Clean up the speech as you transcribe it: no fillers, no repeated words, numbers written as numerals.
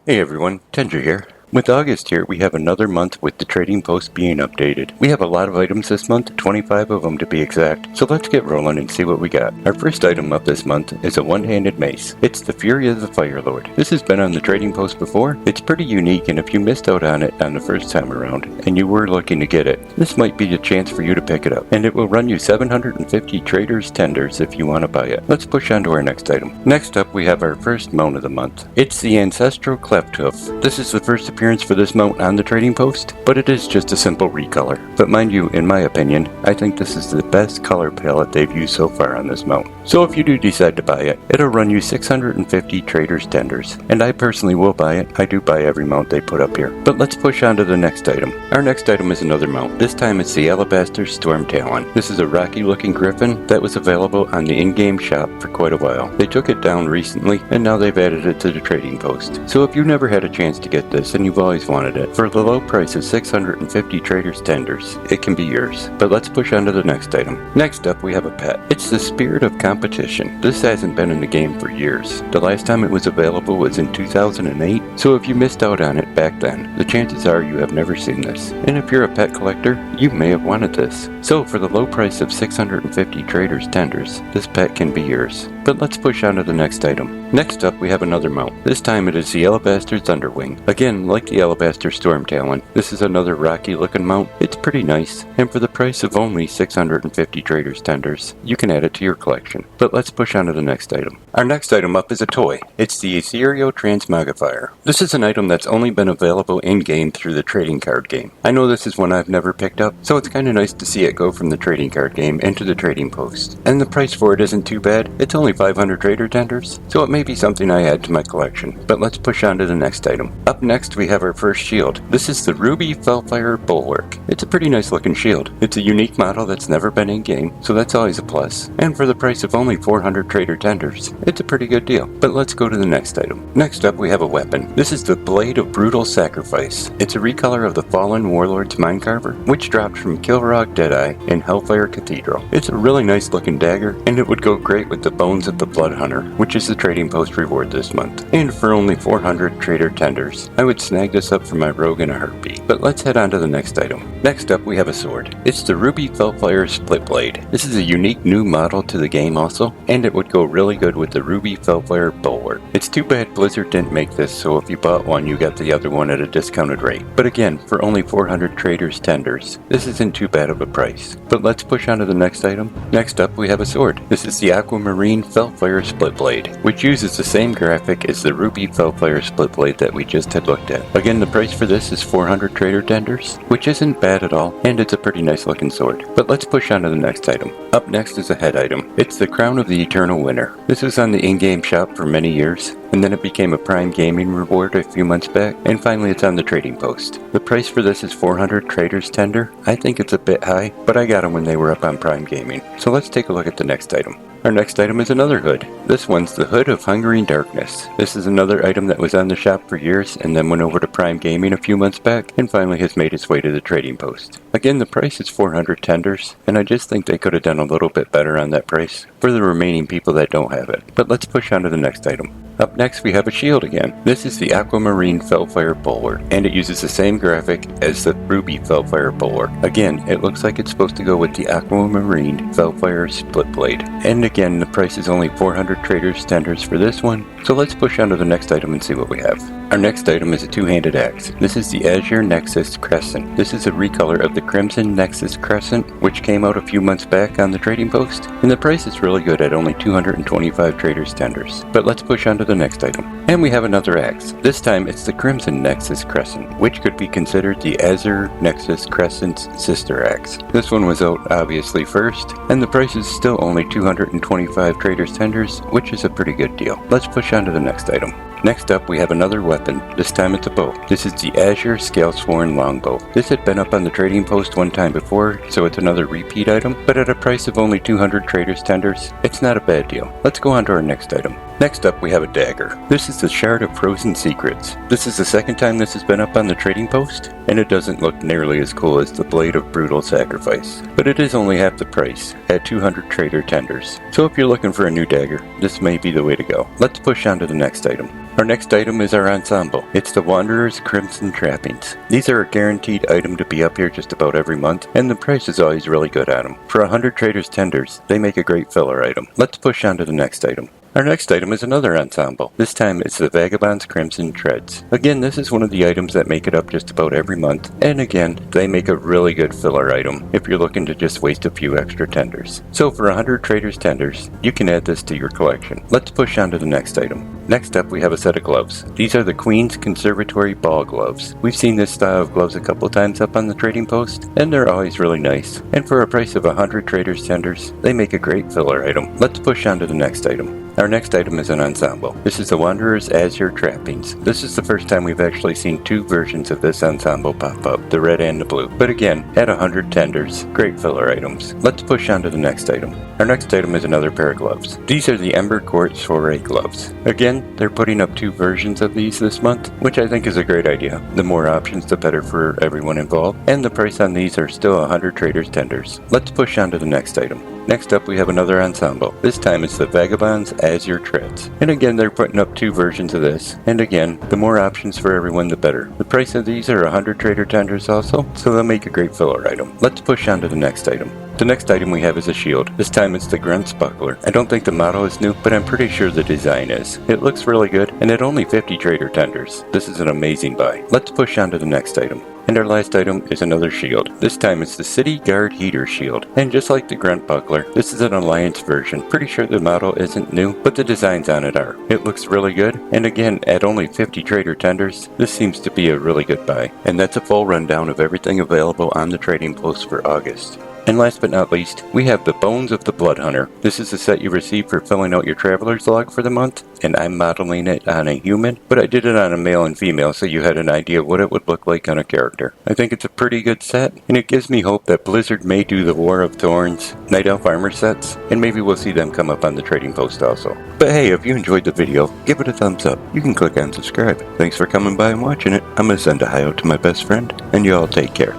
Hey everyone, Tendra here. With August here, we have another month with the trading post being updated. We have a lot of items this month, 25 of them to be exact, so let's get rolling and see what we got. Our first item up this month is a one-handed mace. It's the Fury of the Firelord. This has been on the trading post before. It's pretty unique, and if you missed out on it on the first time around, and you were looking to get it, this might be a chance for you to pick it up. And it will run you 750 traders tenders if you want to buy it. Let's push on to our next item. Next up, we have our first mount of the month. It's the Ancestral Clefthoof. This is the first appearance for this mount on the trading post, but it is just a simple recolor. But mind you, in my opinion, I think this is the best color palette they've used so far on this mount. So if you do decide to buy it, it'll run you 650 traders tenders, and I personally will buy it. I do buy every mount they put up here. But let's push on to the next item. Our next item is another mount. This time it's the Alabaster Stormtalon. This is a rocky looking griffin that was available on the in-game shop for quite a while. They took it down recently, and now they've added it to the trading post. So if you never had a chance to get this, and you've always wanted it, for the low price of 650 traders tenders, it can be yours. But let's push on to the next item. Next up, we have a pet. It's the Spirit of Competition. This hasn't been in the game for years. The last time it was available was in 2008, so if you missed out on it back then, the chances are you have never seen this. And if you're a pet collector, you may have wanted this. So for the low price of 650 traders tenders, this pet can be yours. But let's push on to the next item. Next up, we have another mount. This time it is the Alabaster Thunderwing. Again, like the Alabaster Stormtalon, this is another rocky looking mount. It's pretty nice, and for the price of only 650 traders tenders, you can add it to your collection. But let's push on to the next item. Our next item up is a toy. It's the Ethereal Transmogrifier. This is an item that's only been available in-game through the trading card game. I know this is one I've never picked up, so it's kinda nice to see it go from the trading card game into the trading post. And the price for it isn't too bad. It's only 500 trader tenders, so it may be something I add to my collection. But let's push on to the next item. Up next, we have our first shield. This is the Ruby Felfire Bulwark. It's a pretty nice looking shield. It's a unique model that's never been in game, so that's always a plus. And for the price of only 400 trader tenders, it's a pretty good deal. But let's go to the next item. Next up, we have a weapon. This is the Blade of Brutal Sacrifice. It's a recolor of the Fallen Warlord's Minecarver, which dropped from Kilrock Deadeye in Hellfire Cathedral. It's a really nice looking dagger, and it would go great with the bones of the Bloodhunter, which is the trading post reward this month. And for only 400 trader tenders, I would snag this up for my rogue in a heartbeat. But let's head on to the next item. Next up, we have a sword. It's the Ruby Felfire Splitblade. This is a unique new model to the game also, and it would go really good with the Ruby Felfire Bulwark. It's too bad Blizzard didn't make this, so if you bought one, you got the other one at a discounted rate. But again, for only 400 traders tenders, this isn't too bad of a price. But let's push on to the next item. Next up, we have a sword. This is the Aquamarine Felfire Splitblade, which uses the same graphic as the Ruby Felfire Splitblade that we just had looked at. Again, the price for this is 400 trader tenders, which isn't bad at all, and it's a pretty nice looking sword. But let's push on to the next item. Up next is a head item. It's the Crown of the Eternal Winner. This was on the in-game shop for many years, and then it became a Prime Gaming reward a few months back, and finally it's on the trading post. The price for this is 400 traders tender. I think it's a bit high, but I got them when they were up on Prime Gaming. So let's take a look at the next item. Our next item is another hood. This one's the Hood of Hungering Darkness. This is another item that was on the shop for years and then went over to Prime Gaming a few months back and finally has made its way to the trading post. Again, the price is 400 tenders, and I just think they could have done a little bit better on that price for the remaining people that don't have it. But let's push on to the next item. Up next, we have a shield again. This is the Aquamarine Felfire Bulwark, and it uses the same graphic as the Ruby Felfire Bulwark. Again, it looks like it's supposed to go with the Aquamarine Felfire Splitblade. And again, the price is only 400 traders tenders for this one. So let's push on to the next item and see what we have. Our next item is a two-handed axe. This is the Azure Nexus Crescent. This is a recolor of the Crimson Nexus Crescent, which came out a few months back on the trading post, and the price is really good at only 225 traders tenders. But let's push on to the next item. And we have another axe. This time it's the Crimson Nexus Crescent, which could be considered the Azure Nexus Crescent's sister axe. This one was out obviously first, and the price is still only 225 traders tenders, which is a pretty good deal. Let's push on to the next item. Next up, we have another weapon. This time it's a bow. This is the Azure Scalesworn Longbow. This had been up on the trading post one time before, so it's another repeat item, but at a price of only 200 traders tenders, it's not a bad deal. Let's go on to our next item. Next up, we have a dagger. This is the Shard of Frozen Secrets. This is the second time this has been up on the trading post, and it doesn't look nearly as cool as the Blade of Brutal Sacrifice, but it is only half the price, at 200 trader tenders. So if you're looking for a new dagger, this may be the way to go. Let's push on to the next item. Our next item is our Ensemble. It's the Wanderer's Crimson Trappings. These are a guaranteed item to be up here just about every month, and the price is always really good at them. For 100 Traders Tenders, they make a great filler item. Let's push on to the next item. Our next item is another Ensemble. This time it's the Vagabond's Crimson Treads. Again, this is one of the items that make it up just about every month, and again, they make a really good filler item if you're looking to just waste a few extra tenders. So for 100 Traders Tenders, you can add this to your collection. Let's push on to the next item. Next up, we have a set of gloves. These are the Queen's Conservatory Ball Gloves. We've seen this style of gloves a couple times up on the trading post, and they're always really nice. And for a price of 100 Traders Tenders, they make a great filler item. Let's push on to the next item. Our next item is an Ensemble. This is the Wanderer's Azure Trappings. This is the first time we've actually seen two versions of this Ensemble pop up, the red and the blue. But again, at 100 tenders, great filler items. Let's push on to the next item. Our next item is another pair of gloves. These are the Ember Court Soiree gloves. Again, they're putting up two versions of these this month, which I think is a great idea. The more options, the better for everyone involved, and the price on these are still 100 Traders Tenders. Let's push on to the next item. Next up, we have another Ensemble. This time it's the Vagabond's Azure Treads. And again, they're putting up two versions of this. And again, the more options for everyone, the better. The price of these are 100 Trader Tenders also, so they'll make a great filler item. Let's push on to the next item. The next item we have is a shield. This time it's the Grunt's Buckler. I don't think the model is new, but I'm pretty sure the design is. It looks really good, and at only 50 Trader Tenders. This is an amazing buy. Let's push on to the next item. And our last item is another shield. This time it's the City Guard Heater Shield. And just like the Grunt Buckler, this is an Alliance version. Pretty sure the model isn't new, but the designs on it are. It looks really good, and again, at only 50 Trader Tenders, this seems to be a really good buy. And that's a full rundown of everything available on the trading post for August. And last but not least, we have the Bones of the Bloodhunter. This is the set you receive for filling out your Traveler's Log for the month, and I'm modeling it on a human, but I did it on a male and female so you had an idea what it would look like on a character. I think it's a pretty good set, and it gives me hope that Blizzard may do the War of Thorns, Night Elf armor sets, and maybe we'll see them come up on the trading post also. But hey, if you enjoyed the video, give it a thumbs up. You can click on subscribe. Thanks for coming by and watching it. I'm going to send a hi out to my best friend, and you all take care.